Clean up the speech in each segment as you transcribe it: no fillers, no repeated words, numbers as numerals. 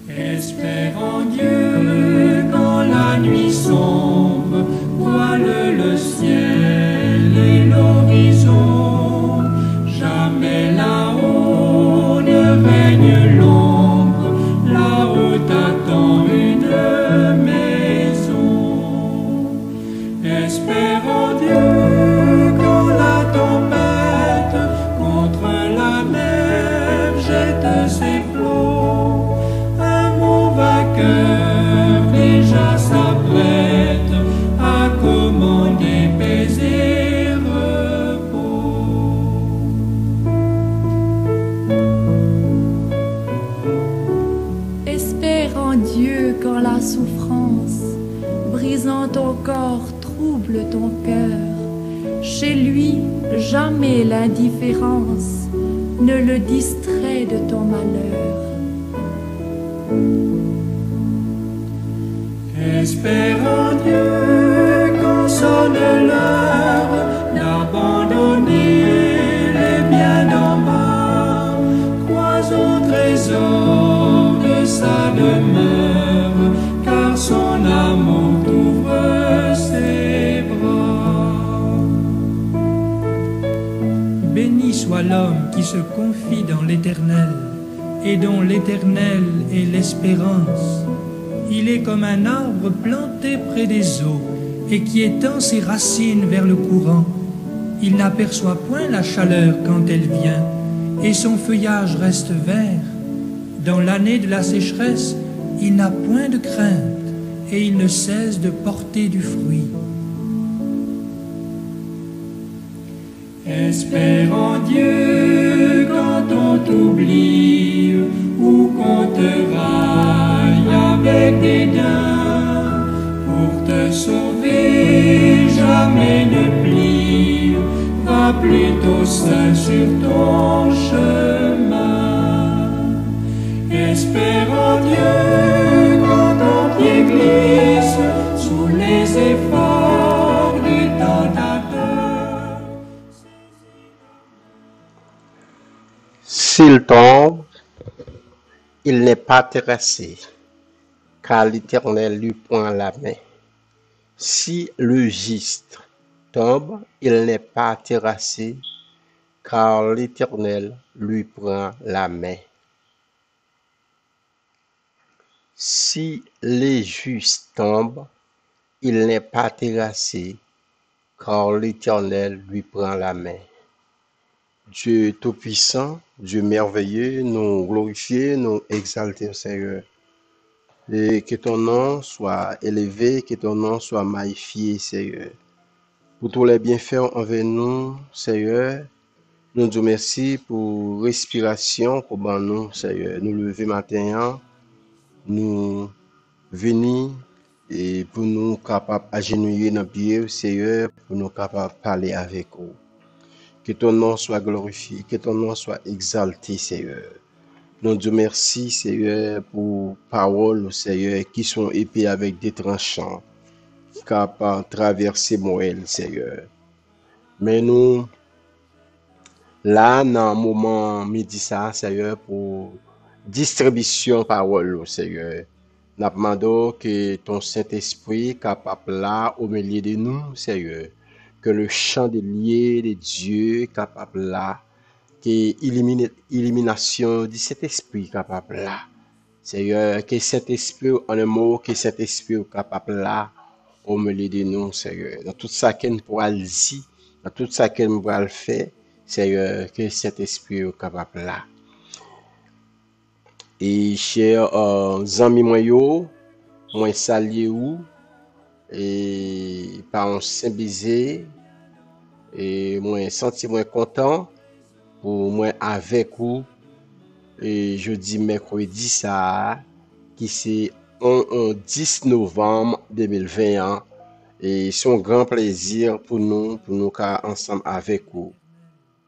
Espère en Dieu quand la nuit sombre voile le ciel et l'horizon. Jamais là-haut ne règne l'ombre, là-haut t'attend une maison. Espère en Dieu quand la tempête contre la mer jette ses flots. Vainqueur déjà s'apprête à commander paix et repos. Espère en Dieu quand la souffrance, brisant ton corps, trouble ton cœur. Chez lui, jamais l'indifférence ne le distrait de ton malheur. Espère en Dieu quand sonne l'heure d'abandonner les biens d'en bas. Crois au trésor de sa demeure, car son amour t'ouvre ses bras. Béni soit l'homme qui se confie dans l'Éternel et dont l'Éternel est l'espérance. Il est comme un arbre planté près des eaux et qui étend ses racines vers le courant. Il n'aperçoit point la chaleur quand elle vient et son feuillage reste vert. Dans l'année de la sécheresse, il n'a point de crainte et il ne cesse de porter du fruit. Espère en Dieu quand on t'oublie ou qu'on te raille avec dédain. Pour te sauver, jamais ne plie, va plutôt seul sur ton chemin. Espère en Dieu quand ton pied glisse sous les efforts du tentateur. S'il tombe, il n'est pas terrassé, car l'Éternel lui prend la main. Si le juste tombe, il n'est pas terrassé, car l'Éternel lui prend la main. Si les justes tombent, il n'est pas terrassé, car l'Éternel lui prend la main. Dieu Tout-Puissant, Dieu merveilleux, nous glorifier, nous exalter, Seigneur. Et que ton nom soit élevé, que ton nom soit magnifié, Seigneur. Pour tous les bienfaits envers nous, Seigneur, nous te remercions pour respiration qu'on ban nous, Seigneur. Nous lever matin, nous venir et pour nous capables agenouiller dans pied, Seigneur, pour nous capables parler avec vous. Que ton nom soit glorifié, que ton nom soit exalté, Seigneur. Nous te remercions, Seigneur, pour paroles, Seigneur, qui sont épées avec des tranchants, capables de traverser Moël, Seigneur. Mais nous, là, dans le moment midi, ça, Seigneur, pour distribution parole, Seigneur. Nous demandons que ton Saint-Esprit capable là au milieu de nous, Seigneur. Que le chant des liés de Dieu capable là, que l'élimination de cet esprit capable là. Seigneur, que cet esprit, en un mot, que cet esprit capable là, au milieu de nous, Seigneur. Dans tout ça qu'on pourra le dire, dans tout ça qu'on pourra le faire, Seigneur, que cet esprit capable là. Et chers amis moi saluer ou et par un saint baiser et moi senti moi content pour moi avec vous et jeudi mercredi ça qui c'est 10 novembre 2021 et c'est un grand plaisir pour nous ensemble avec vous.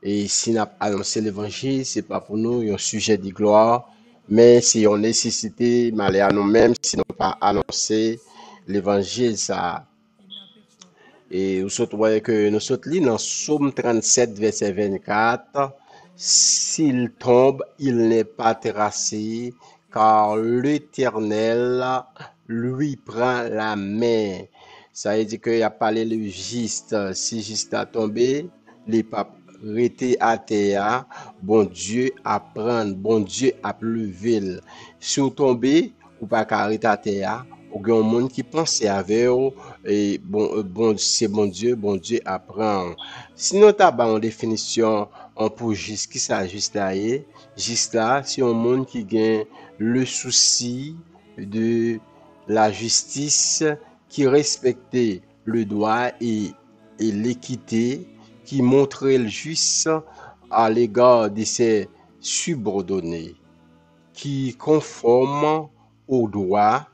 Et si nous annoncé l'évangile, c'est pas pour nous un sujet de gloire, mais c'est une nécessité, malgré à nous-mêmes, si nous pas annoncer l'évangile, ça. Et vous voyez que nous sommes dans Psaume 37, verset 24. S'il tombe, il n'est pas terrassé, car l'Éternel lui prend la main. Ça veut dire qu'il a parlé le juste. Si juste a tombé, les papes rete à terre, bon Dieu à prendre, bon Dieu à lever. Si vous tombez, ou pas arrêter à terre, ou bien un monde qui pense avec vous, et c'est bon Dieu à prendre. Sinon, tu as en définition, on peut juste qui ça juste là, c'est un monde qui gagne le souci de la justice, qui respectait le droit et l'équité, qui montrait le juste à l'égard de ses subordonnés, qui conforme au droit,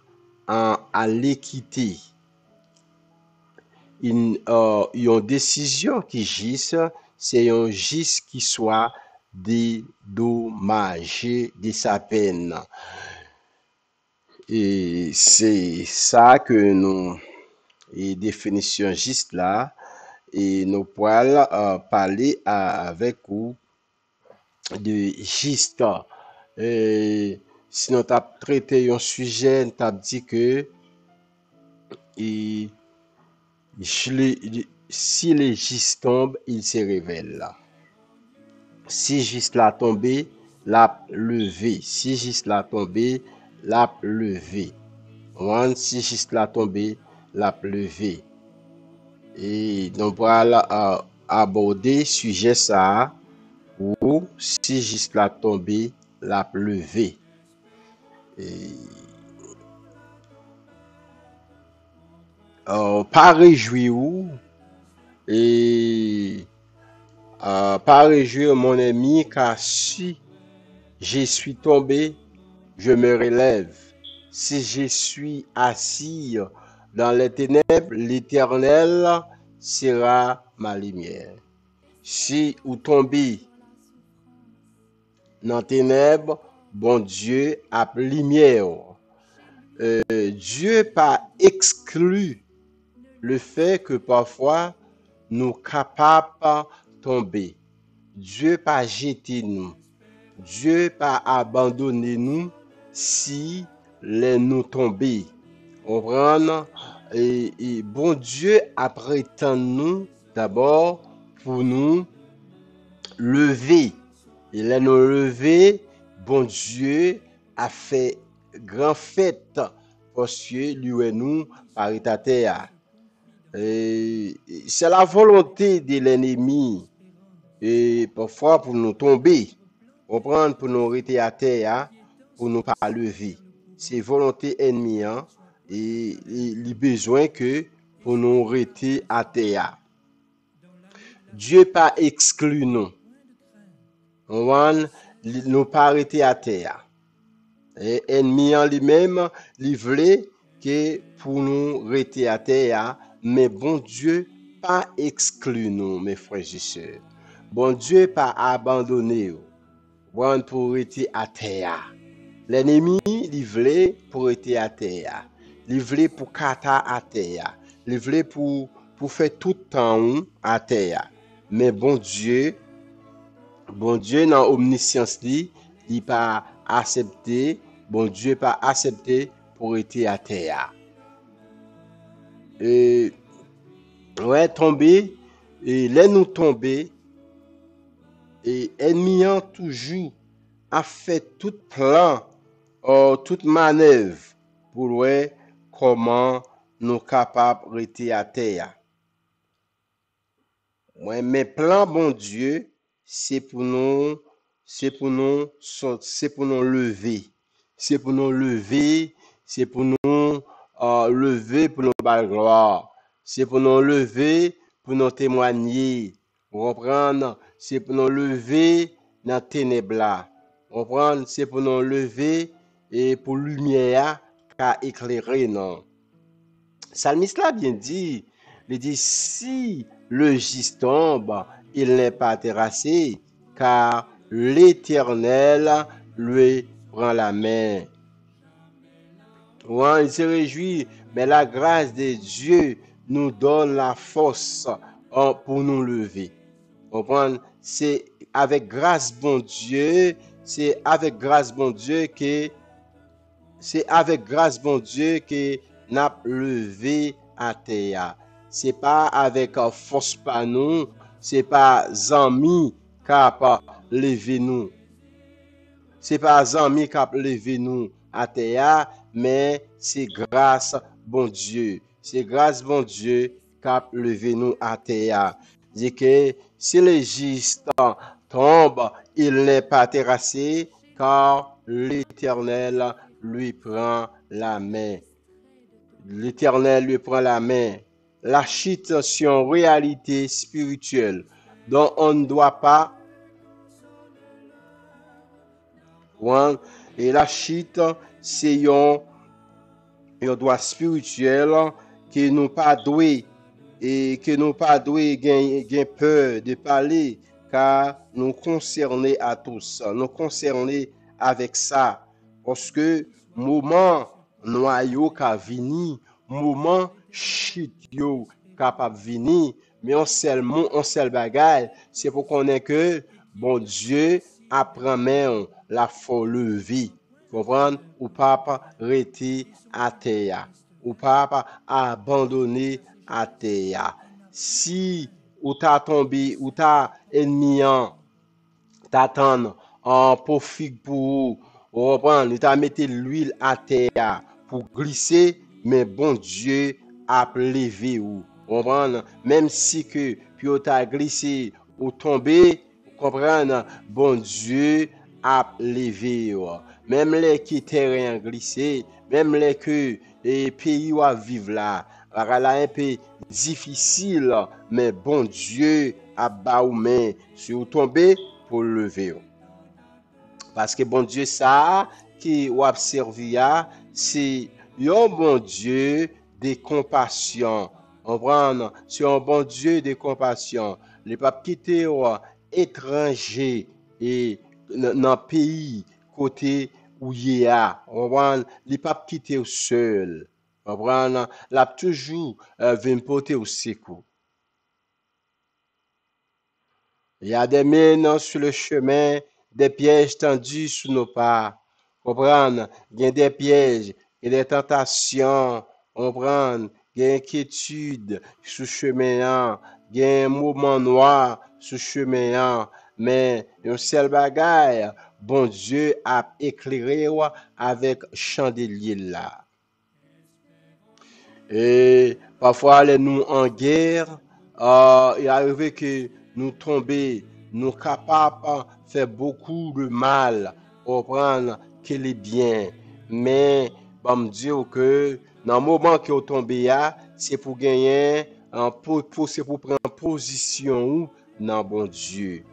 à l'équité. Une décision qui gisse, c'est un gisse qui soit dédommagé de sa peine. Et c'est ça que nous, et définition gisse là, et nous pourrons parler avec vous de giste. Et si nous avons traité un sujet, nous avons dit que si les gistes tombent, il se révèle. Si giste l'a tombé, l'a levé. Si giste l'a tombé, l'a levé. Si giste l'a tombé, l'a levé. Et donc voilà aborder sujet ça ou si juste la tombée la levé. Pas réjouir et pas réjouir mon ami, car si je suis tombé, je me relève. Si je suis assis dans les ténèbres, l'Éternel sera ma lumière. Si vous tombez dans les ténèbres, bon Dieu a lumière. Dieu pas exclu le fait que parfois nous capables tomber. Dieu pas jeté nous. Dieu pas abandonné nous si nous tomber. Comprendre? Et bon Dieu a prétend nous d'abord pour nous lever. Et là nous lever, bon Dieu a fait grand fête parce que lui et nous par état terre. C'est la volonté de l'ennemi et parfois pour nous tomber, comprendre, pour nous rester à terre, pour nous pas lever. C'est volonté ennemie et il besoin que pour nous rester à terre. Dieu pas exclu nous. Nous pas rester à terre. Et ennemi en lui-même, il voulait que pour nous rester à terre, mais bon Dieu pas exclu nous, mes frères et sœurs. Bon Dieu pas abandonné nous pour rester à terre. L'ennemi, il voulait pour rester à terre. Il voulait pour kata à terre. Il voulait pour faire tout temps à terre. Mais bon Dieu dans omniscience il pas accepté, bon Dieu pas accepté pour être à terre. Et ouais, tomber, et là nous tomber, et ennemi toujours a fait tout plan, toute manœuvre pour voir comment nous capables de rester à terre. Ouais, mais plan bon Dieu, c'est pour nous lever. C'est pour nous lever, c'est pour nous lever pour nous faire gloire. C'est pour nous lever pour nous témoigner. Reprendre, c'est pour nous lever dans les ténèbres. Reprendre, c'est pour nous lever et pour lumière qu'a éclairé non. Psalmiste l'a bien dit, il dit si le juste tombe, il n'est pas terrassé, car l'Éternel lui prend la main. Il se réjouit, mais la grâce de Dieu nous donne la force pour nous lever. Comprendre? C'est avec grâce bon Dieu, c'est avec grâce bon Dieu que n'a levé à terre. C'est pas avec force par nous, c'est pas amis cap lever nous. C'est pas amis cap lever nous à terre, mais c'est grâce bon Dieu. C'est grâce bon Dieu cap lever nous à terre. Dit que si le juste tombe, il n'est pas terrassé, car l'Éternel lui prend la main. L'Éternel lui prend la main. La chute, c'est une réalité spirituelle dont on ne doit pas. Et la chute, c'est un droit spirituel que nous pas doué et que nous pas doué gain peur de parler car nous concernés à tous, nous concernés avec ça parce que moment noyau qu'a vini, moment chute yo capable venir, mais on seul bagaille, c'est pour qu'on ait que bon Dieu apprend même la faut lever. Comprendre? Ou pas rester à terre. Ou pas abandonner à terre. Si ou t'as tombé, ou t'as ennemi t'attendre en profit pour reprendre, il t'a mis l'huile à terre pour glisser, mais bon Dieu a levé ou. Comprendre? Même si que puis t'as glissé ou tombé, comprendre? Bon Dieu a levé ou. Même les qui terrain glissé, même les que les pays où à vivre là, là un peu difficile, mais bon Dieu a bas ou main sur tomber pour lever. Parce que bon Dieu ça qui ou a servi c'est un bon Dieu de compassion. On prend c'est un bon Dieu de compassion. Les pas quitter étranger et dans pays côté où il y a, on prend les pas quitter seul. On prend l'a toujours vient porter au secours. Il y a des mines sur le chemin, des pièges tendus sous nos pas. Comprendre, il y a des pièges et des tentations. Comprendre, il y a inquiétude sur le chemin, il y a un moment noir sur le chemin, mais un seul bagaille, bon Dieu a éclairé avec chandelier là. Et parfois, les nous en guerre, il arrive que nous tomber, nous capables de faire beaucoup de mal, comprendre que les biens. Mais, bon, me dire que dans le moment que vous tombez, c'est pour gagner, c'est pour prendre position dans bon Dieu.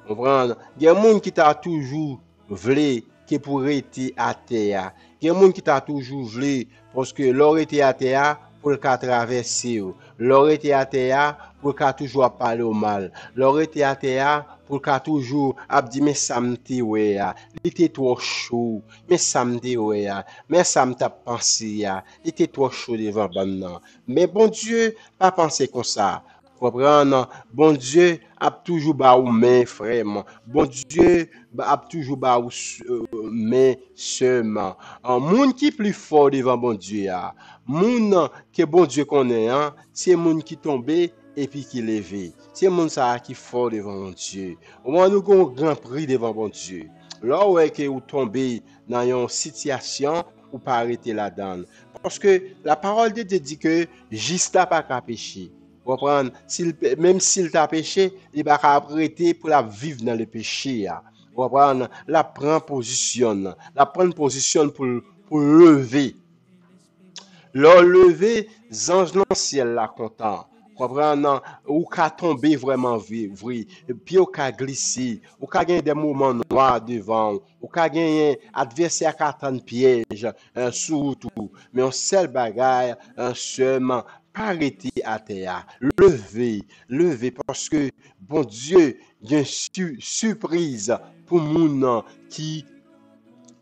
Comprendre? Il y a des gens qui t'a toujours voulu qui pour être à terre. Il y a des gens qui t'a toujours voulu parce que leur était à terre pour le cas traverser. Leur était à terre pour le cas toujours parler au mal. Leur était à terre pour le cas toujours dit mais ça me dit ouais, il était trop chaud. Mais ça me dit ouais, mais ça me t'a pensé, il était trop chaud devant maintenant. Mais bon Dieu, pas penser comme ça. Comprendre? Bon Dieu a toujours ba ou main frère. Bon Dieu a toujours ba ou main seulement. Moun qui plus fort devant bon Dieu a. Moun que bon Dieu connaît c'est moun qui tombé et puis qui levé. C'est moun ça qui fort devant bon Dieu. Au moins nous avons grand prix devant bon Dieu. Là où est que vous tombez dans une situation ou pas arrêter là-dedans. Parce que la parole de Dieu dit que juste pas qu'à pécher. Comprendre? Même s'il t'a péché, il va arrêter pour la vivre dans le péché. Comprendre? La prend position pour lever. Leur lever, anges dans le ciel là content. Comprendre? Ou qu'à tomber vraiment vrai, puis ou qu'à glisser, ou qu'à gagner des moments noirs devant, ou qu'à gagner adversaire qui attend piège, surtout, mais un seul bagaille, un seulement pas arrêter à terre, lever parce que bon Dieu y a une surprise pour moun qui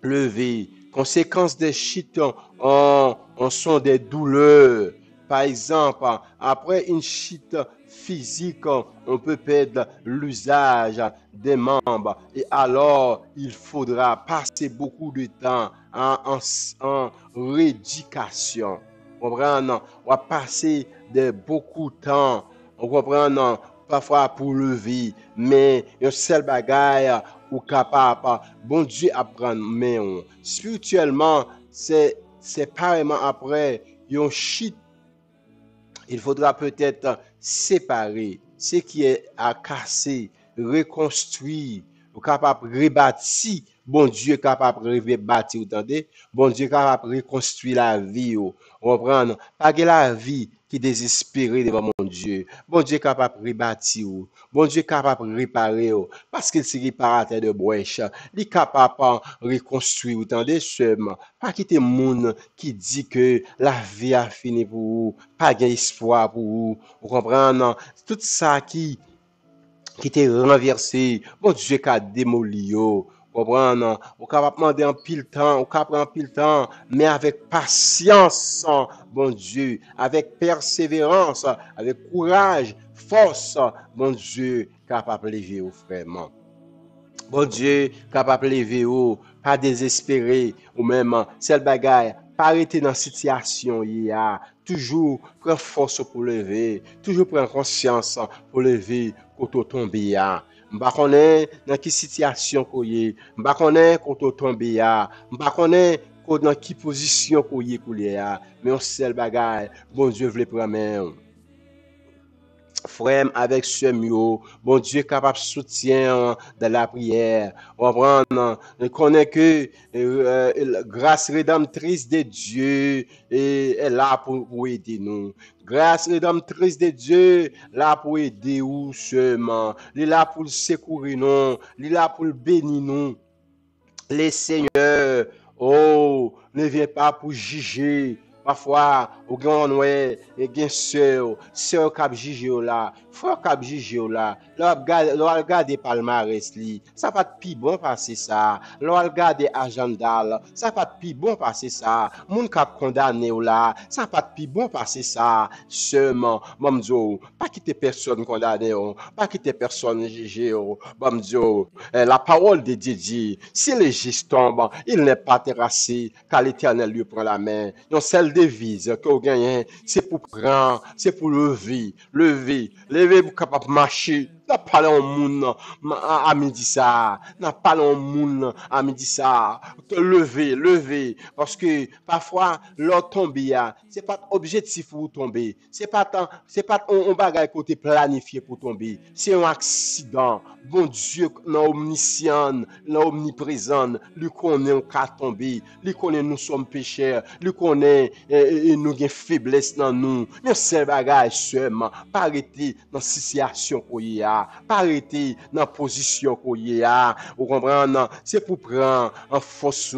lever. Conséquences des chutes en sont des douleurs, par exemple, après une chute physique, on peut perdre l'usage des membres. Et alors, il faudra passer beaucoup de temps en rééducation. Comprendre? On va passer beaucoup de temps. On comprend? Parfois pour lever, mais un seul bagaille ou capable, bon Dieu apprend, mais spirituellement, c'est pareillement après, un shit, il faudra peut-être séparer ce qui est à casser, reconstruire, capable de rebâtir. Bon Dieu est capable de rebâtir, vous entendez? Bon Dieu est capable de reconstruire la vie, vous comprenez? Pas que la vie qui est désespérée devant mon Dieu. Bon Dieu est capable de rebâtir, bon Dieu est capable de réparer, parce qu'il est réparateur de brèche. Il est capable de reconstruire, vous entendez? Seulement, pas quitter le monde qui dit que la vie a fini pour vous, pas d'espoir pour vous, vous comprenez? Tout ça qui était renversé, bon Dieu qui a démoli, comprendre, on capable demander en pile temps, on capable en pile temps, mais avec patience, bon Dieu, avec persévérance, avec courage, force, bon Dieu, capable de lever vraiment. Bon Dieu, capable de lever, pas désespéré, ou même, celle bagaille, pas arrêter dans la situation, il y a toujours prendre force pour lever, toujours prendre conscience pour lever, quand on tombe, il y a. M'pa connaît dans quelle situation qu'on est, m'pa connaît quand on tombe ya, m'pa connaît dans quelle position qu'on est mais on seul bagaille, bon Dieu veut prendre main. Frère avec ce mieux, bon Dieu capable de soutien dans la prière. On connaît que grâce rédemptrice de Dieu est là pour aider nous. Grâce rédemptrice de Dieu là pour aider nous seulement. Il est là pour secourir nous, il est là pour bénir nous. Les seigneurs, ne vient pas pour juger. Parfois, au grand ouais, et gen sœur cap juger là, frère cap juger là. L'on regarder palmarès li, ça pas de pi bon passer ça. L'on regarder agenda, ça pas de pi bon passer ça. Moun cap condamné là, ça pas de pi bon passer ça. Seulement, mamzo, pas quitter personne condamné, pas quitter personne juger, mamzo. La parole de Dieu dit, si le juste tombe, il n'est pas terrassé, car l'Éternel lui prend la main. Donc celle devise que vous gagnez, c'est pour prendre, c'est pour lever pour capable marcher. N'a pas le monde à midi ça, n'a pas le monde à midi ça. Te lever, parce que parfois l'autre tombe c'est pas objectif pour tomber, c'est pas un bagage côté planifié pour tomber, c'est un accident. Bon Dieu, non omniscient, non omniprésent, lui connaît on cas tomber, lui connaît nous sommes pécheurs, lui connaît nous avons faiblesse dans nous. Mais c'est bagage seulement, pas arrêter dans situation qu'on y a, pas arrêter dans position qu'on y a. Vous comprenez? C'est pour prendre en force,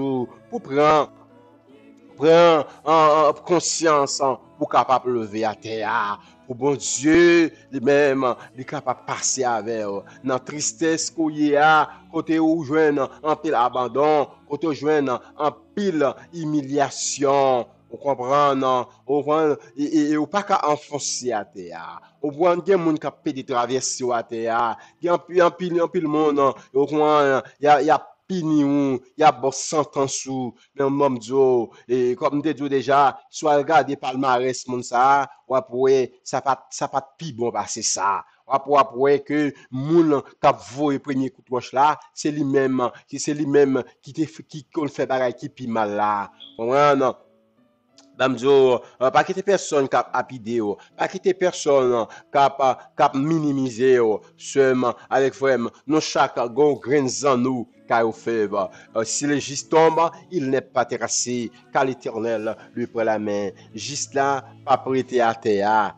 pour prendre en conscience pour capable lever à terre. Pour bon Dieu, lui-même, il est capable de passer avec dans tristesse qu'on y a, côté où joindre en pile abandon, côté où joindre en pile humiliation. Vous comprenez? Et ou pas qu'à enfoncer à terre. Vous voyez qu'il y a des gens qui peuvent traverser à terre. Il y a un pile monde. Il y a pini il y a bon sentence mais mon Dieu et comme te dit déjà soit regarder palmarès mon ça ou après ça pas pi bon passer ça ou après que moun cap voyer premier coup de roche là c'est lui-même qui fait bagarre qui pi mal là comprendre. Bamzo, pas quitter personne qui a apidé, pas quitter personne qui a minimisé, seulement avec vraiment, nous chaque gon grain en nous, car au fait, si le juste tombe, il n'est pas terrassé, car l'Éternel lui prend la main. Juste là, pas prêté à terre,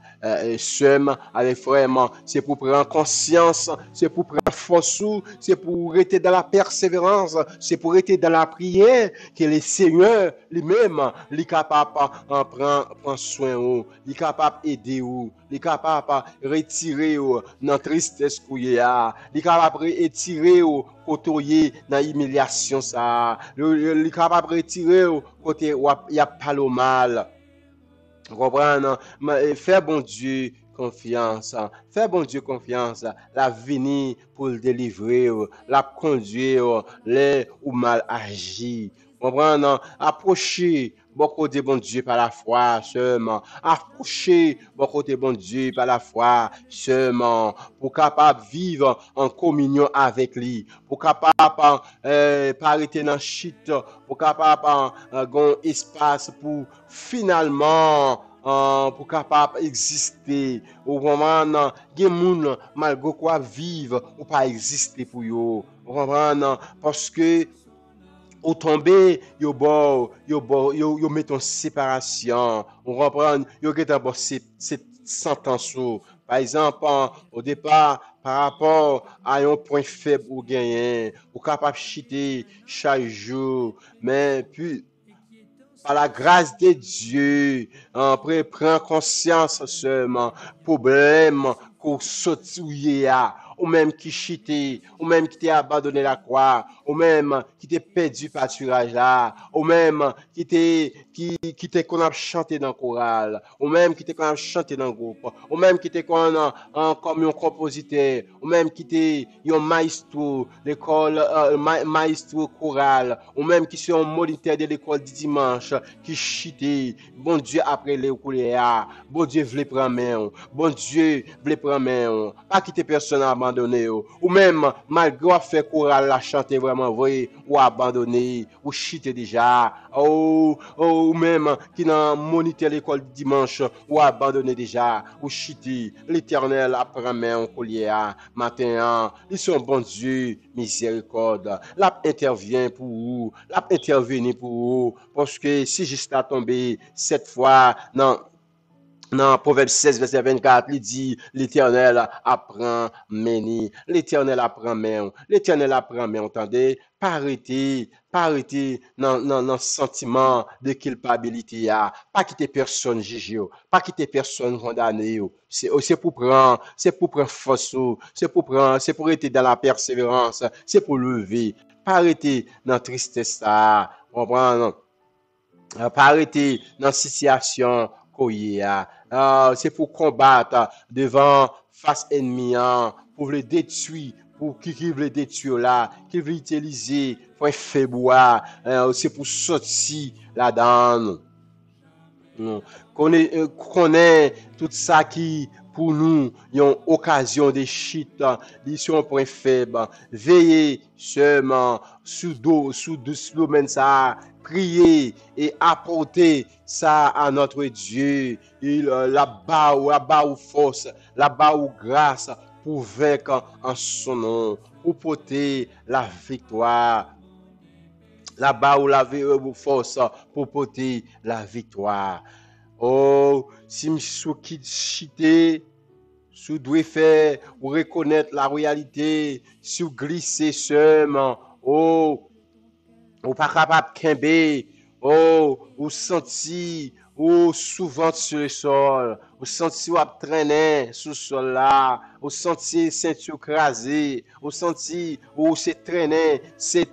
seulement avec vraiment, c'est pour prendre conscience, c'est pour prendre force, c'est pour rester dans la persévérance, c'est pour rester dans la prière, que le Seigneur lui-même, il est capable de prendre soin, il est capable d'aider, il est capable de retirer dans tristesse qu'il y a, il est capable de retirer côté dans l'humiliation ça, il est capable de retirer côté il y a pas le mal. Comprendre, faire bon Dieu confiance, faire bon Dieu confiance, la venir pour le délivrer, la conduire, les ou mal agi. Comprendre, approcher beaucoup de bon Dieu par la foi seulement, approcher beaucoup de bon Dieu par la foi seulement, pour capable vivre en communion avec lui, pour capable pas arrêter dans chute, pour capable un espace pour finalement pour capable exister au moment gen moun malgré quoi vivre ou pas exister pour yo parce que ou tomber yo met en séparation on reprend yo get d'abord cette sentence par exemple au départ par rapport à un point faible ou gagné ou capable chiter chaque jour mais puis par la grâce de Dieu, après prend conscience seulement, problème qu'on sortit ou même qui chité, ou même qui t'a abandonné la croix, ou même qui t'a perdu pâturage là, ou même qui t'est qu'on a chanté dans le choral, ou même qui t'est qu'on a chanté dans le groupe, ou même qui t'est qu'on a comme un compositeur, ou même qui t'est un maestro, l'école maestro choral, ou même qui sont un moniteur de l'école du dimanche, qui chité, bon Dieu après les couléa, bon Dieu voulait prendre main, bon Dieu voulait prendre main, pas quitter personne abandonné, ou même malgré faire choral la chanter vraiment vrai, ou abandonné, ou chité déjà, ou même qui n'a moniteur l'école du dimanche, ou abandonné déjà, ou chité, l'éternel apprend main couléa, matin, ils sont bon Dieu, miséricorde, la intervient pour vous, la intervenir pour vous, parce que si juste à tomber cette fois, non, dans Proverbe 16, verset 24, il dit, l'Éternel apprend meni, l'Éternel apprend men, l'Éternel apprend men, entendez, pas arrêter dans sentiment de culpabilité, pas quitter personne juger, pas quitter personne condamner, c'est pour prendre force, c'est pour être dans la persévérance, c'est pour lever, pas arrêter dans tristesse, comprendre, pas arrêter dans situation c'est pour combattre devant face ennemi, pour le détruire, pour qui veut le détruire là, qui veut utiliser pour faire boire, c'est pour sortir là-dedans. Connaît tout ça qui pour nous une occasion de chute, ils sont point faible. Veillez seulement sous domaine ça, prier et apporter ça à notre Dieu. Il là-bas où force, là-bas où grâce pour vaincre en son nom, pour porter la victoire. Là-bas où la force pour porter la victoire. Oh, si je suis chité, si vous devez faire ou reconnaître la réalité, si vous glissez seulement, oh, ou pas capable de kembe, oh, ou senti, ou souvent sur le sol, ou senti ou traîner sur le sol là, ou senti ceinture crasée, ou senti ou c'est traîner, c'est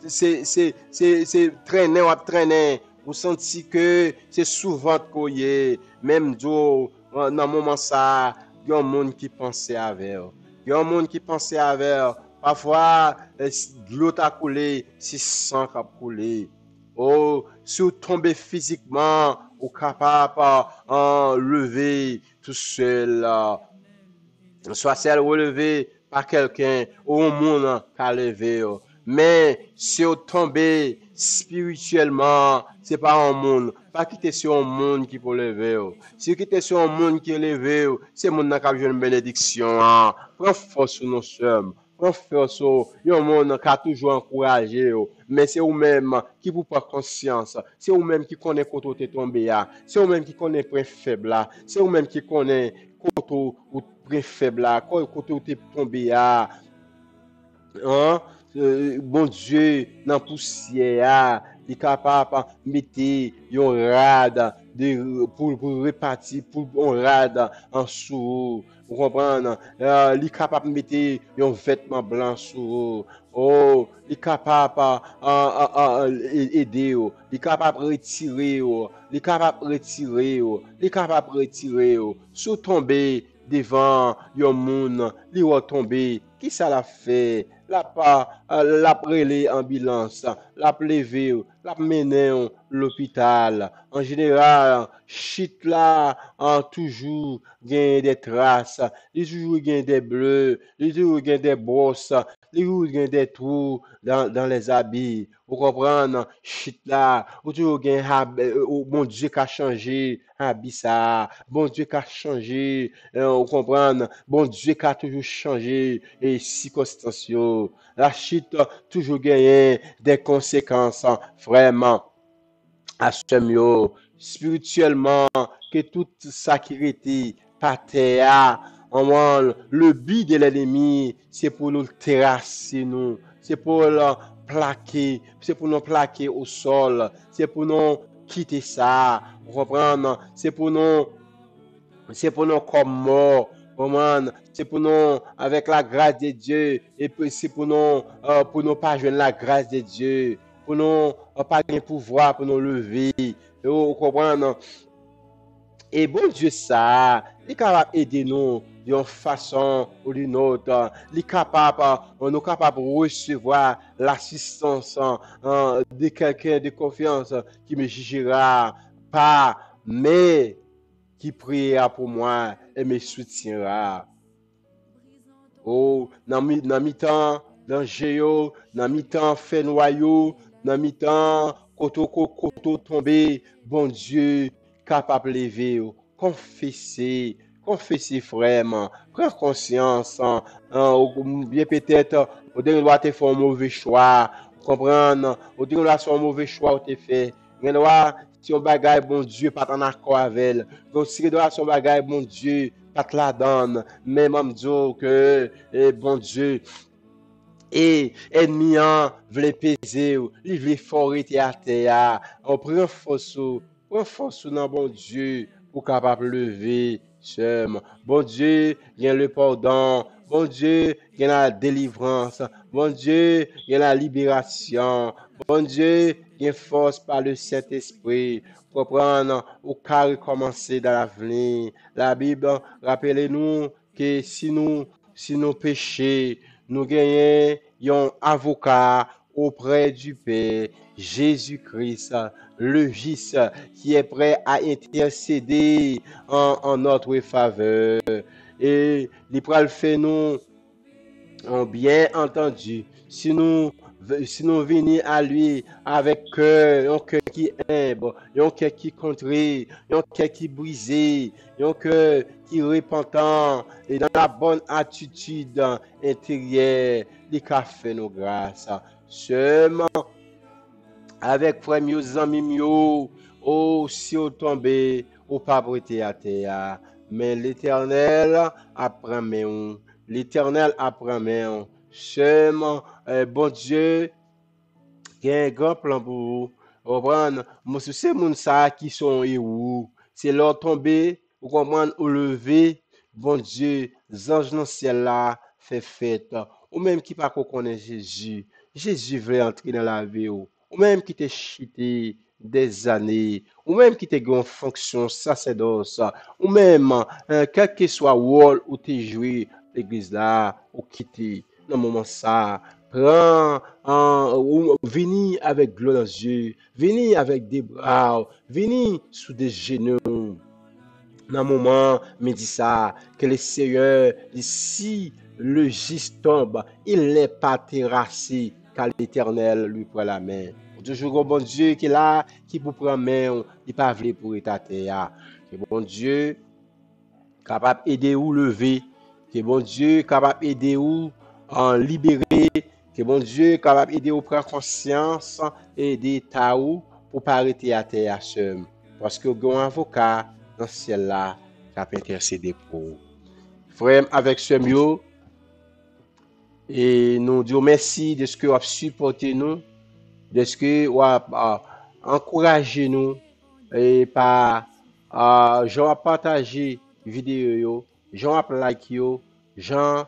traîner ou traîner, ou senti que c'est souvent koye, même dans le moment ça, il y a un monde qui pensait avec, il y a un monde qui pensait avec. Parfois, l'eau a coulé, c'est sang qui a coulé. Oh, si vous tombez physiquement, vous êtes capable de lever tout seul. Soit celle relevée par quelqu'un ou un monde qui a levé. Mais si vous tombez spirituellement, c'est pas un monde. Pas quitter sur un monde qui peut lever. Si vous quittez sur un monde qui est levé, c'est un monde qui a une bénédiction. Prends force sur nous sommes. Professeur, il y a un monde qui a toujours encouragé, mais c'est vous-même qui vous prend conscience, c'est vous-même qui connaît quand vous êtes tombé, c'est vous-même qui connaît point faible, c'est vous-même qui connaît quand vous êtes faible, quand vous êtes tombé, bon Dieu, dans la poussière, il est capable de mettre un rade pour répartir, pour on rade en sous, vous comprenez? Il est capable de mettre un vêtement blanc sur, oh, il est capable d'aider, il est capable de retirer, il est capable de retirer, il est capable de retirer, sous tomber devant yon moun, li retomber, qui ça l'a fait? La prélé ambulance, la levé, la mené l'hôpital. En général, chit là, en toujours gain des traces, il toujours gain des bleus, il toujours gain des brosses, il toujours gain des trous dans les habits. Vous comprenez? Chit là, ou toujours gain bon Dieu qui a changé habit ça, bon Dieu qui a changé, vous comprenez? Bon Dieu qui a toujours changé et circonstances. La chute toujours gagné des conséquences vraiment à ce mieux spirituellement que toute ça qui était par terre. Le but de l'ennemi, c'est pour nous terrasser, nous, c'est pour plaquer, c'est pour nous plaquer au sol, c'est pour nous quitter ça, reprendre, c'est pour nous comme mort. C'est pour nous, avec la grâce de Dieu, et puis c'est pour nous pas joindre la grâce de Dieu, pour nous pas de pouvoir pour nous lever. Vous comprenez? Et bon Dieu, ça, il est capable d'aider nous d'une façon ou d'une autre. Il est capable, on est capable de recevoir l'assistance de quelqu'un de confiance qui me jugera pas, mais qui priera pour moi et me soutiendra. Oh, dans mi-temps, dans géo, dans mi-temps, fait noyau, dans mi-temps, koto tombé, bon Dieu, capable de lever, confesser, vraiment, prendre conscience, bien peut-être, au dernier doit te faire un mauvais choix, comprendre, au dernier doit faire un mauvais choix, te fait, si on bagaille, bon Dieu, pas en accord avec elle. Donc, si on bagaille, bon Dieu, pas te la donne. Même en disant que, bon Dieu, et ennemi, veut peser, il veut forer à terre. On prend force dans bon Dieu, pour capable lever, bon Dieu, il y a le pardon. Bon Dieu, il y a la délivrance. Bon Dieu, il y a la libération. Bon Dieu, il y a force par le Saint-Esprit. Comprendre au cas recommencer dans l'avenir. La Bible, rappelez-nous que si nous péchons, nous gagnons un avocat auprès du Père, Jésus-Christ, le Fils, qui est prêt à intercéder en notre faveur. Et il peut le faire nous, bien entendu, si nous venons à lui avec un cœur qui humble, un cœur qui contré, un cœur qui brisé, un cœur qui repentant et dans la bonne attitude intérieure, il a fait nos grâces. Seulement avec frère mieux amis mieux, oh si on tombé, ou pas prêté à terre, mais l'Éternel apprend mais l'Éternel apprend mais seulement bon Dieu qui a un grand plan pour vous. Comprendre, moi c'est moun ça qui sont héros, c'est leur tomber, ou comprendre ou lever, bon Dieu, anges dans le ciel là fait fête, ou même qui pas connaît Jésus, Jésus veut entrer dans la vie ou même qui t'est chité des années, ou même qui t'est en fonction sacerdoce, ou même quel que soit le rôle où tu joué l'église là, ou quitter dans le moment ça, prends, venez avec gloire dans les yeux, venez avec des bras, venez sous des genoux. Dans le moment, me dit ça, que le Seigneur, si le juste tombe, il n'est pas terrassé, car l'Éternel lui prend la main. Toujours un bon Dieu qui est là, qui vous prend main, il pas voulu pour étater. Que bon Dieu capable d'aider ou lever, que bon Dieu capable d'aider ou en libérer, que bon Dieu capable d'aider ou prendre conscience et aider taou pour pas arrêter à terre seul. Parce que un avocat dans ce ciel là qui a intercédé pour vous. Frère, avec ce mieux, et nous disons merci de ce que vous avez supporté nous, de ce que vous avez encouragé nous, et par Jean partager vidéo yo, Jean like yo, Jean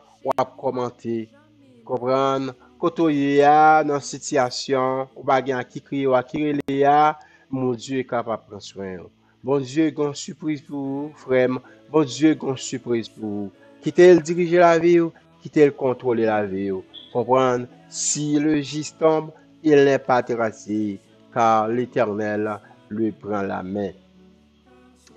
commenter, comprendre côté ya dans situation ou pas gen qui crier ou qui relé ya, mon Dieu est capable de prendre soin yo. Bon Dieu gon surprise pour vous, frère. Bon Dieu gon surprise pour vous. Quittez le diriger la vie ou, quittez le contrôler la vie ou. Comprendre si le gis tombe, il n'est pas terrassé car l'Éternel lui prend la main.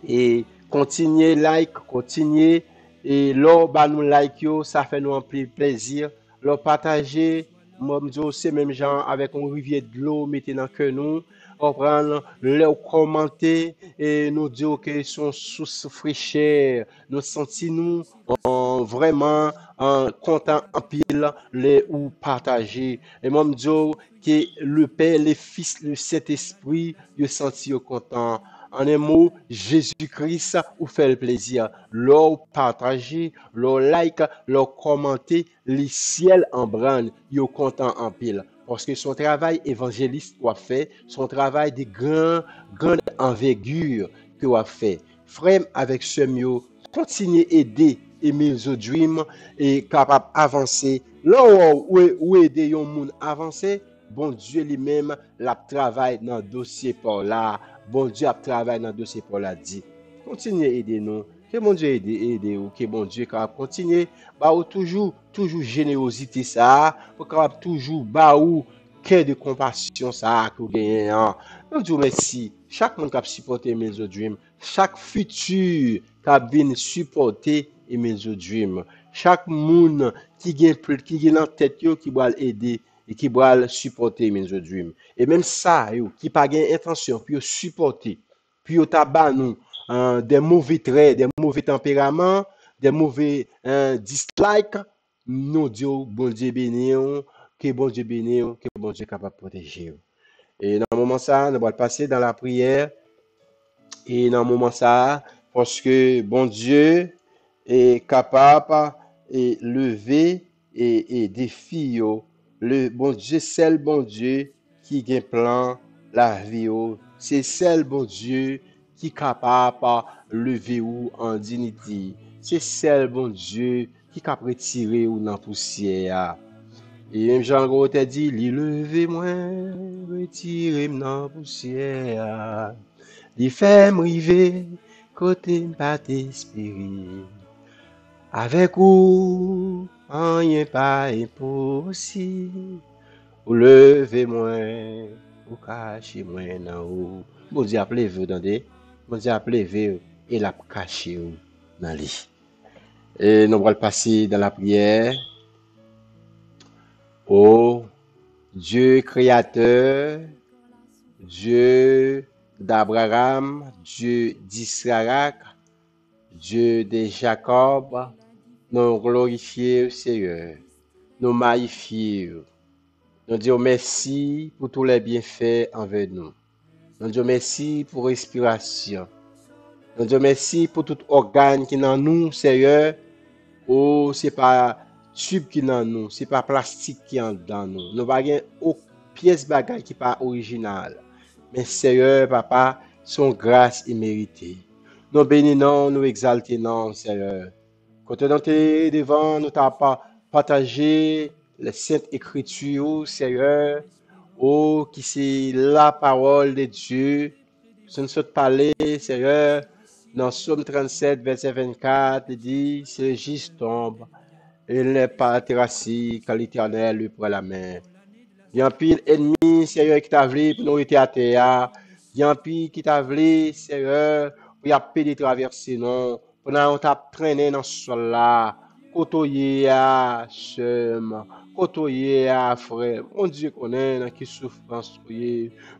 Et continuez like, continuez et là bah nous like yo, ça fait nous un plaisir. Là partager, moi me dis c'est même gens avec un rivière de l'eau mettez dans que nous, on prend le commenter et nous dire que sont sous fraîcheur, nous senti nous vraiment content en pile les ou partager et moi me dis que le Père, le Fils, le Saint-Esprit, yo senti yo content. En un mot, Jésus-Christ vous fait le plaisir. Leur partager, leur like, leur commenter, les ciels en branle, yo content en pile. Parce que son travail évangéliste qu'on fait, son travail de grande envergure que a fait. Frère, avec ce mieux, continuez à aider Emile The Dream et capable d'avancer. Là où aider yon moun avancer, bon Dieu lui-même la travaille dans le dossier pour là. Bon Dieu a travaillé dans le dossier pour la dit. Continuez à aider nous. Que bon Dieu aide ou que bon Dieu capable continuer bah ou toujours générosité ça pour capable toujours bah ou cœur de compassion ça que gagne. Nous disons merci. Chaque monde qui a supporté mes Dream, chaque futur qui a venu supporter mes Dream, chaque monde qui gagne dans tête yo qui va aider et qui va supporter mes dreams. Et même ça, qui pas gain intention pour supporter, puis tabac nous des mauvais traits, des mauvais tempéraments, des mauvais dislikes, nous disons bon Dieu béni, que bon Dieu béni, que bon Dieu capable de protéger. Et dans le moment ça, nous allons passer dans la prière. Et dans le moment ça, parce que bon Dieu est capable de lever et défier le bon Dieu, c'est le bon Dieu qui a un plan la vie. C'est celle bon Dieu qui est capable de lever ou en dignité. C'est celle bon Dieu qui est capable de retirer ou dans la poussière. Et même Jean te dit, li lever moi, retirer dans la poussière. Li fait m'river côté pas t'espérer. Avec ou rien pas impossible. Ou lever moi, ou cacher moi dans haut. Bon Dieu a plevé dans des, bon Dieu a plevé et l'a caché dans lit. Et nous allons passer dans la prière. Ô Dieu créateur, Dieu d'Abraham, Dieu d'Isaac, Dieu de Jacob, nous glorifions le Seigneur, nous magnifions, nous disons merci pour tous les bienfaits envers nous. Nous disons merci pour la respiration. Nous disons merci pour tout organe qui est dans nous, Seigneur. Oh, ce n'est pas tube qui est dans nous, ce n'est pas plastique qui est dans nous. Nous n'avons aucune pièce bagage qui n'est pas originale. Mais Seigneur, Papa, son grâce imméritée. Nous bénissons, nous exaltons, Seigneur. Quand nous sommes devant, nous t'avons partagé les saintes écritures, Seigneur. Oh, qui c'est la parole de Dieu. Si nous sommes parlé, Seigneur, dans Psaume 37, verset 24, il dit, si le gis tombe, il n'est pas terrassé, car l'Éternel lui prend la main. Il y a un pile ennemi, Seigneur, qui t'a voulu pour nous être à terre. Il y a un pile qui t'a voulu, Seigneur, pour y a pédé traverser, non. Pour nous t'a traîné dans ce sol là. Côtoyer à chemin. Côtoyer à frère. Mon Dieu connaît dans qui souffrance,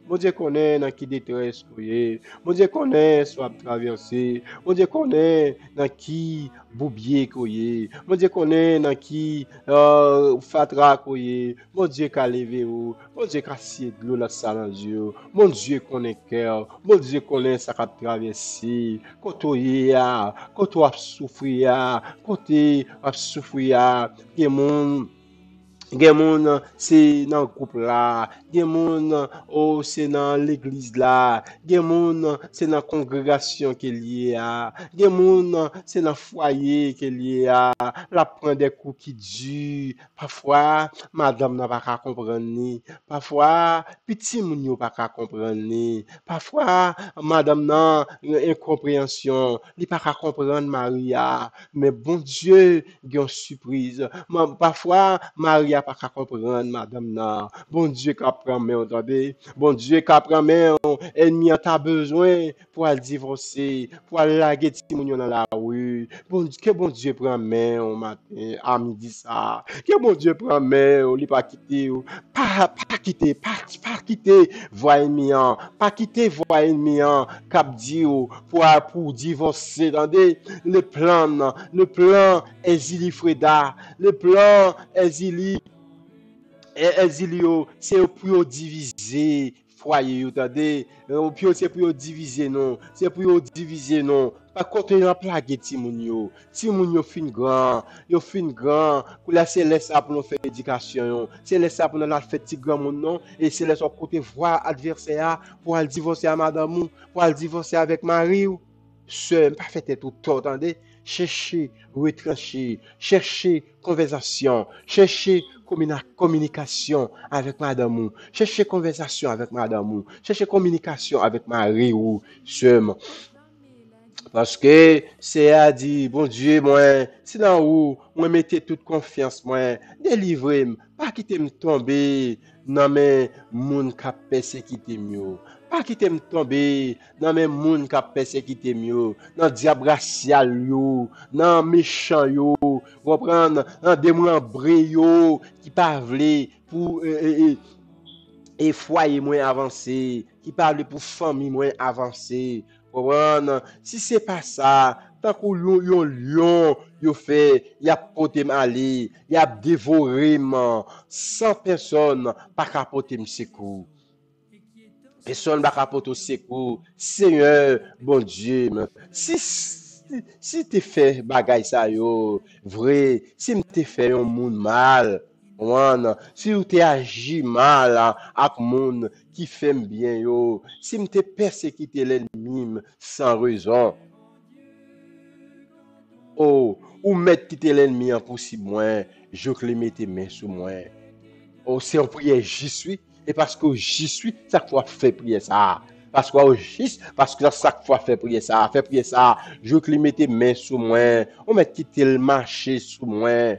mon Dieu connaît dans qui détresse, mon Dieu connaît soit traversé. Mon Dieu connaît dans qui boubier, mon Dieu connaît dans qui fatra, mon Dieu qu'a levé, mon Dieu qu'a scié de l'eau la salle Dieu, mon Dieu connaît cœur, mon Dieu connaît ça qu'a traversé. Côtoyer à, côté à souffrir, côté à souffrir, que mon Gen moun c'est dans groupe là, gen moun c'est dans l'église là, gen moun c'est dans congrégation qui lié à, gen moun c'est dans foyer qui lié à, la prend des coups qui durent, parfois madame n'a pas qu'à comprendre ni, parfois petit moun yo pas qu'à comprendre ni, parfois madame nan incompréhension, li pas qu'à comprendre Maria, mais bon Dieu, gen surprise. Parfois, Maria pas qu'à comprendre, madame nan. Bon Dieu qu'a prend main, entendez? Bon Dieu qu'a prend main, ennemi a ta besoin pour aller divorcer, pour aller laguer ti moun yo dans la rue. Que bon Dieu prend main au matin, à midi ça. Que bon Dieu prend main, li pas quitter, pas quitter voix ennemi, pas quitter voix ennemi, cap di pour divorcer, entendez? Le plan Exili Freda, le plan Exilio, c'est pour diviser foyer, vous entendez? C'est pour diviser non, c'est pour diviser non. Par contre, il y a plague ti moun yo fin grand, pour la c'est laisse ça pour nous faire éducation, c'est laisse ça pour nous la faire petit grand monde non, et c'est laisse côté voir adversaire pour aller divorcer à madame ou, pour aller divorcer avec mari ou. Ce pas fait tout tort, attendez? Chercher, retrancher, chercher conversation, chercher communication avec madame ou, chercher conversation avec madame ou, chercher communication avec Marie ou seulement. Parce que c'est à dire, bon Dieu, moi, c'est dans où, moi, mettez toute confiance, moi, délivrez-moi, pas quitter me tomber dans mes moun qui persécuté mieux. Pas quitter me tomber dans mes moun qui persécuté mieux, dans diable racial yo, dans méchant yo, reprendre dans démon bré yo qui pas vle pour et foyer moins avancé, qui parle pour famille moins avancée. Si c'est pas ça, tant qu'on yon lion, yo fait, y a poté m'aller, y a dévoré man, 100 personnes pas capoter m'secours. Personne pas capoter secours. Seigneur, bon Dieu, si t'es fait bagay ça yo, vrai, si m'te fait un monde mal, si ou te agi mal avec moun qui fait bien yo, si m'te persécuté l'ennemi sans raison, oh, ou mettre quitter l'ennemi en possible moins, je que les mette main sur moi. Oh, c'est en prière j'y suis, et parce que j'y suis, ça fois fait prier ça. Parce que chaque fois fait prier ça, je que les mette main sur moi, on met quitter le marché sur moi.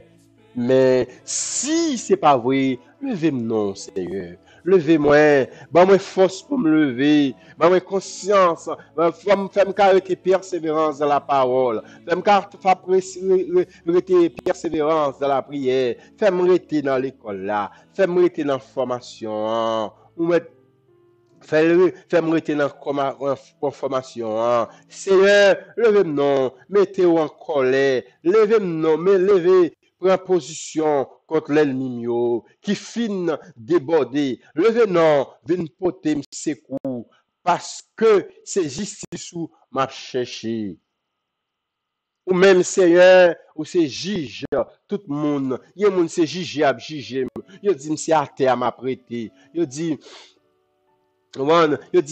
Mais si c'est pas vrai, levez-moi non, Seigneur. Levez-moi, moi force pour me lever, moi conscience, fais-moi arrêter persévérance dans la parole, fais-moi arrêter persévérance dans la prière, fais-moi arrêter dans l'école là, fais-moi arrêter dans la formation, fais-moi arrêter dans la formation. Seigneur, levez-moi non, mettez-vous en colère, levez-moi non, mais levez. Prends position contre l'ennemi qui fin débordé. Levez non, vin poter secours parce que c'est justice ou m'a cherché. Ou même Seigneur, ou c'est juge tout le monde. Il y a monde c'est juge juger. Yo dit c'est à terre m'a prêté. Yo dit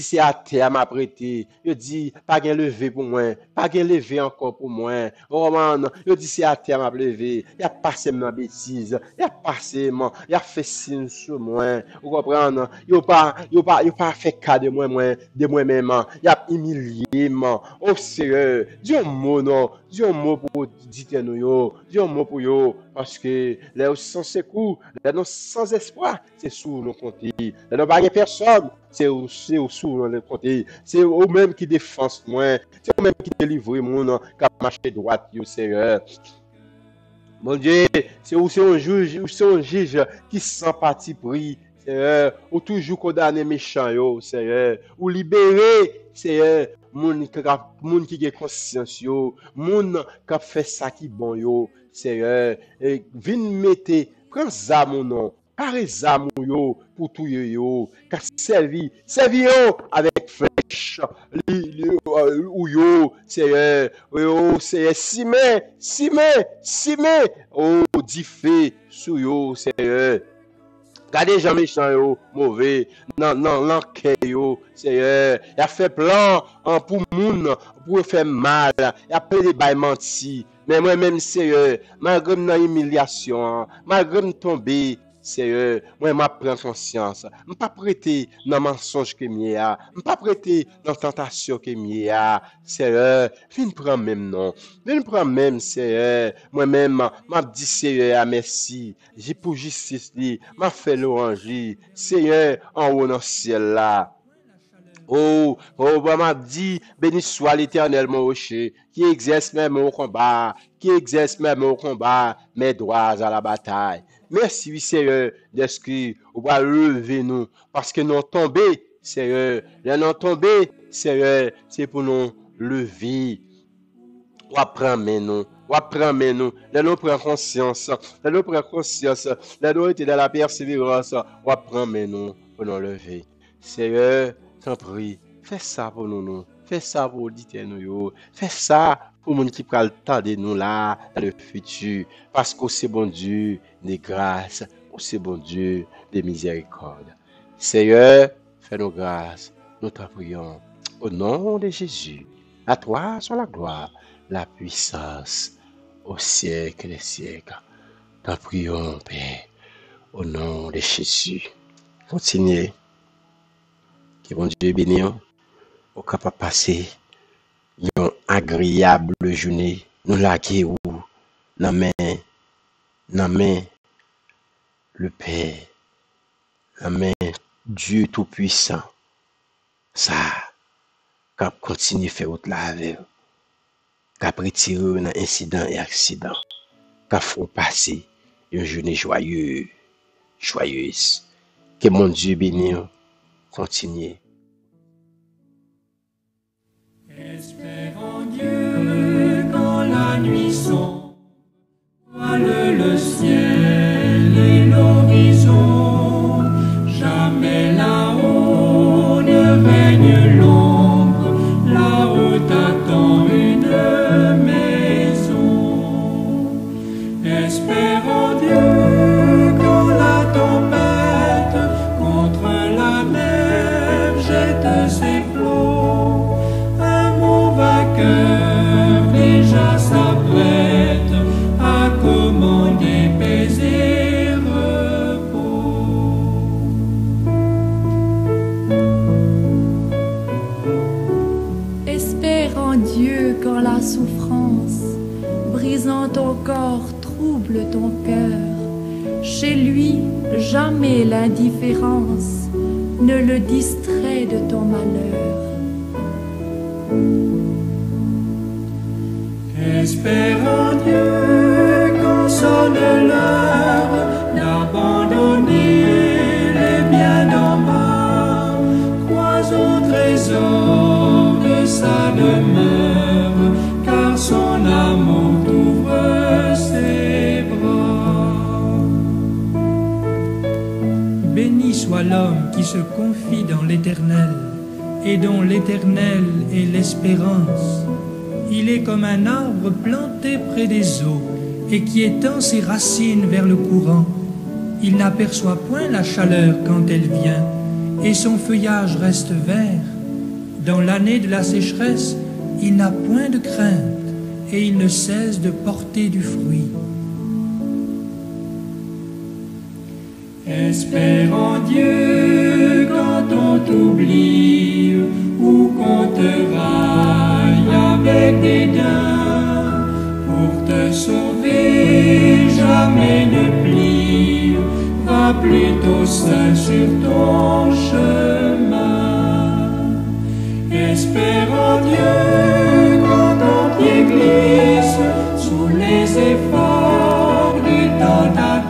c'est à terre m'a prêté. Yo dit pas gain levé pour moi, pas gain levé encore pour moi. Yo dit c'est à terre m'a levé. Il a passé dans bêtise, il a passé il a fait signe sur moi. Vous comprenez? Yo pas fait cas de moi même. Il a humilié moi. Oh Seigneur, dis un mot non, dis un mot pour dire nous yo, dis un mot pour yo parce que les sans secours, les sans espoir, c'est sous nos comptes. Les pas personne. C'est sous le côté. C'est eux-mêmes qui défendent moi. C'est eux-mêmes qui délivrent mon qui a marché droite, Seigneur. Mon Dieu, c'est un juge qui sans parti pris, Seigneur. Ou toujours condamné méchant, Seigneur. Ou libéré, Seigneur. Moun qui a conscience, moun qui a fait ça qui bon, Seigneur. Vin mettre, prends ça mon nom. pare zam yo pour tout yo, qu'a servi yo avec flèche, ou yo, Seigneur, yo, Seigneur, Simé, oh, di fait sous yo, Seigneur. Gardez jamais méchant yo, mauvais, non, l'enquête yo, Seigneur, il a fait plan pour moun, pour faire mal, il a fait des bails menti, mais moi-même, Seigneur, malgré mon humiliation, malgré me tomber, Seigneur, moi, je prends conscience, je ne pas prêter dans mensonge que je ne pas prêter dans tentation que je Seigneur, viens prendre même non, viens prendre même, Seigneur, moi-même, je dis, Seigneur, merci, j'ai pour justice, m'a fait l'orange, Seigneur, en haut dans le ciel là. Oh, m'a dit, béni soit l'Éternel, mon rocher, qui exerce même au combat, mes droits à la bataille. Merci, oui, Seigneur, d'esprit, on va lever nous, parce que nous tombés, Seigneur, nous tombés, Seigneur, c'est pour nous lever. On apprend nous, là nous prenons conscience, là nous était dans la persévérance, on apprend nous pour nous lever. Seigneur, t'en prie, fais ça pour nous, fais ça pour auditer nous, fais ça pour les gens qui prennent le temps de nous là, dans le futur, parce que c'est bon Dieu de grâce, c'est bon Dieu de miséricorde. Seigneur, fais-nous grâce, nous t'en prions, au nom de Jésus, à toi soit la gloire, la puissance, au siècle des siècles. T'en prions, Père, au nom de Jésus. Continuez. Que bon Dieu bénisse, au capable passer une agréable journée. Nous laquer où, dans main, le Père, dans main Dieu Tout-Puissant. Ça, quand continue à faire autre la avec, quand retirer dans incident et accident, quand faut passer une journée joyeuse. Que mon Dieu bénisse. Continuez. Espérons Dieu quand la nuit sombre voile le ciel et l'horizon. Jamais là-haut ne règne l'ombre, là-haut t'attend une maison. Espérons Dieu quand la tempête contre la mer jette ses flots, un mot vainqueur déjà s'apprête à commander paix et repos. Espère en Dieu quand la souffrance, brisant ton corps, trouble ton cœur. Chez lui, jamais l'indifférence ne le distrait de ton malheur. Espère en Dieu quand sonne l'heure d'abandonner les biens d'en bas. Crois au trésor de sa demeure, car son amour t'ouvre ses bras. Béni soit l'homme qui se confie dans l'Éternel et dont l'Éternel est l'espérance. Il est comme un arbre planté près des eaux et qui étend ses racines vers le courant. Il n'aperçoit point la chaleur quand elle vient et son feuillage reste vert. Dans l'année de la sécheresse, il n'a point de crainte et il ne cesse de porter du fruit. Espère en Dieu quand on t'oublie ou qu'on te raille avec dédain. Pour te sauver, jamais ne plie, va plutôt seul sur ton chemin. Espère en Dieu quand ton pied glisse sous les efforts du tentateur.